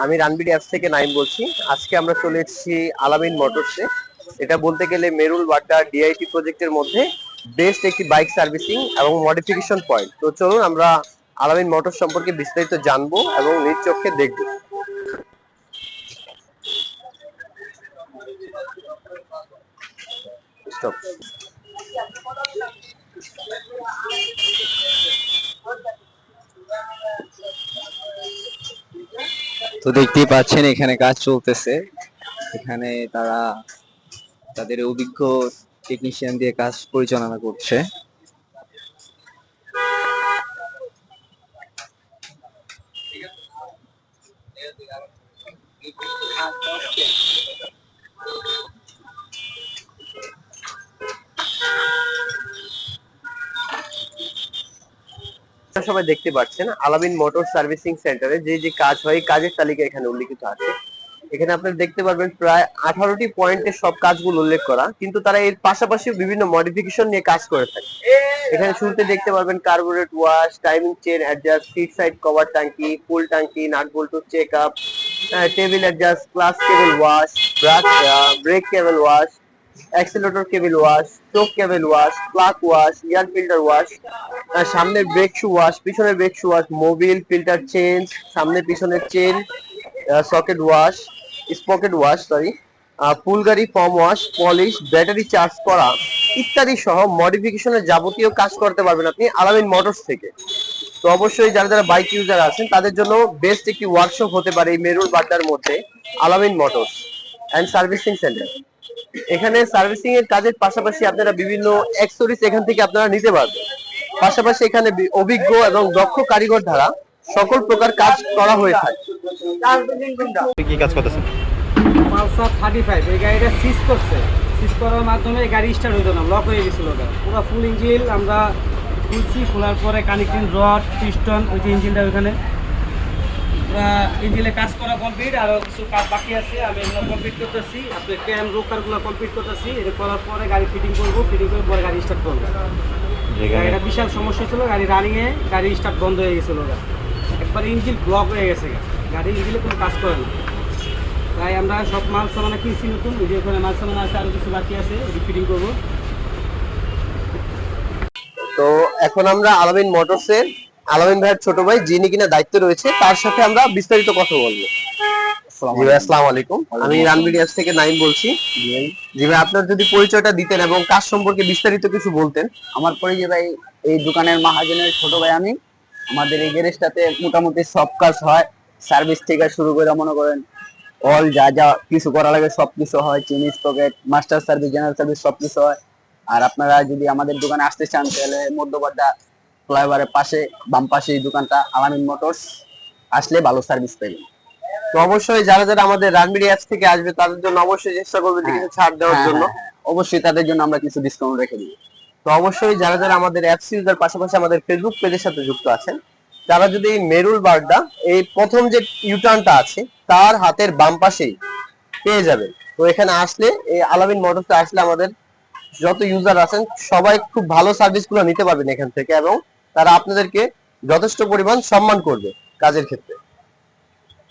আমি রানবিডি অ্যাপস থেকে নাইম বলছি। আজকে আমরা চলে এসেছি আলামিন মোটরসে। এটা বলতে গেলে মেরুল বাড্ডা ডিআইটি প্রজেক্টের মধ্যে বেস্ট একটি বাইক সার্ভিসিং এবং মডিফিকেশন পয়েন্ট। তো চলুন আমরা আলামিন মোটরস সম্পর্কে বিস্তারিত জানবো এবং নিজ চোখে দেখবো। স্টপ। তো দেখতেই পাচ্ছেন এখানে কাজ চলতেছে। এখানে তারা তাদের অভিজ্ঞ টেকনিশিয়ান দিয়ে কাজ পরিচালনা করছে। সবাই দেখতে পাচ্ছেন আলামিন মোটর সার্ভিসিং সেন্টারে যে যে কাজ হয় কাজের তালিকা এখানে উল্লেখিত আছে। এখানে আপনারা দেখতে পারবেন প্রায় 18টি পয়েন্টে সব কাজগুলো উল্লেখ করা, কিন্তু তারা এর পাশাপাশি বিভিন্ন মডিফিকেশন নিয়ে কাজ করে থাকে। এখানে শুরুতে দেখতে পারবেন carburettor wash, timing chain adjust, seat side cover ট্যাঙ্কি, ফুল ট্যাঙ্কি, নাট বল্টু check up, table adjust, clutch cable wash, brake cable wash, accelerator cable wash, স্টোক cable wash, plug wash, air filter wash, সামনের ব্রেক শু ওয়াশ, পিছনের brake shoe wash, mobil filter change, সামনে পিছনের chain, socket wash, sprocket wash, full গাড়ি foam wash, polish, battery charge করা ইত্যাদি সহ মডিফিকেশনের যাবতীয় কাজ করতে পারবেন আপনি আলামিন মোটরস থেকে। তো অবশ্যই যারা যারা বাইক ইউজার আছেন তাদের জন্য বেস্ট একটি ওয়ার্কশপ হতে পারে এই মেরুল বাড্ডার মধ্যে আলামিন মোটরস এন্ড সার্ভিসিং সেন্টার। এখানে সার্ভিসিং এর কাজের পাশাপাশি আপনারা বিভিন্ন অ্যাক্সেসরিজ এখান থেকে আপনারা নিতে পারবেন। পাশাপাশি এখানে অভিজ্ঞ এবং দক্ষ কারিগর দ্বারা সকল প্রকার কাজ করা হয়ে থাকে। কি কাজ করতেছেন? পালসার 35 এই গাড়িটা সিজ করছে। সিজ করার মাধ্যমে গাড়ি স্টার্ট হইতো না, লক হয়ে গেছিল। পুরো ফুল ইঞ্জিন আমরা খুলছি, খোলার পরে কানেক্টিং রড, পিস্টন, ওই যে ইঞ্জিনটা ওইখানে ইঞ্জিনে কাজ করা কমপ্লিট। আরও কিছু কাজ বাকি আছে, আমি এগুলো কমপ্লিট করতেছি। আপনি ক্যাম রোকারগুলো কমপ্লিট করতেছি। এটা করার পরে গাড়ি ফিটিং করবো, ফিটিং করে পরে গাড়ি স্টার্ট করবো। গাড়িটা বিশাল সমস্যা ছিল, গাড়ি রানিংয়ে গাড়ি স্টার্ট বন্ধ হয়ে গেছিল। একবার ইঞ্জিন ব্লক হয়ে গেছে, গাড়ি ইঞ্জিনে কোনো কাজ করে না। তাই আমরা সব মাল সামানা কিনছি নতুন, ওই যে ওখানে মাল সামানা আছে, আরও কিছু বাকি আছে, ফিটিং করবো। তো এখন আমরা আলামিন মোটরসের আলামিন ভাইয়ের ছোট ভাই যিনি কিনা দায়িত্ব রয়েছে তার সাথে আমরা বিস্তারিত কথা বলবো। জি ভাই, আসসালামু আলাইকুম। আমি রানবিডি অ্যাপস থেকে নাইম বলছি। জি ভাই, আপনার যদি পরিচয়টা দিতেন এবং কাজ সম্পর্কে বিস্তারিত কিছু বলতেন। আমার পরিচয় ভাই, এই দোকানের মাহাজনের ছোট ভাই আমি। আমাদের এই গ্যারেজটাতে মোটামুটি সব কাজ হয়, সার্ভিস থেকে শুরু করে মনে করেন অল যা যা কিছু করা লাগে সবকিছু হয়। Change, pocket, master service, general service সবকিছু হয়। আর আপনারা যদি আমাদের দোকানে আসতে চান তাহলে মধ্যবাড্ডা ফ্লাইওভারের পাশে বাম পাশে এই দোকানটা আলামিন মোটরস, আসলে ভালো সার্ভিস পাবেন। তো অবশ্যই যারা যারা আমাদের রানবিডি অ্যাপস থেকে আসবে তাদের জন্য অবশ্যই চেষ্টা করবে যে কিছু ছাড় দেওয়ার জন্য। অবশ্যই তাদের জন্য আমরা কিছু ডিসকাউন্ট রেখে দিই। তো অবশ্যই যারা যারা আমাদের অ্যাপস ইউজার পাশাপাশি আমাদের ফেসবুক পেজের সাথে যুক্ত আছেন, তারা যদি মেরুল বাড্ডা এই প্রথম যে ইউটার্নটা আছে তার হাতের বাম পাশেই পেয়ে যাবে। তো এখানে আসলে এই আলামিন মোটরসে আসলে আমাদের যত ইউজার আছেন সবাই খুব ভালো সার্ভিস গুলো নিতে পারবেন এখান থেকে, এবং তারা আপনাদেরকে যথেষ্ট পরিমাণ সম্মান করবে কাজের ক্ষেত্রে।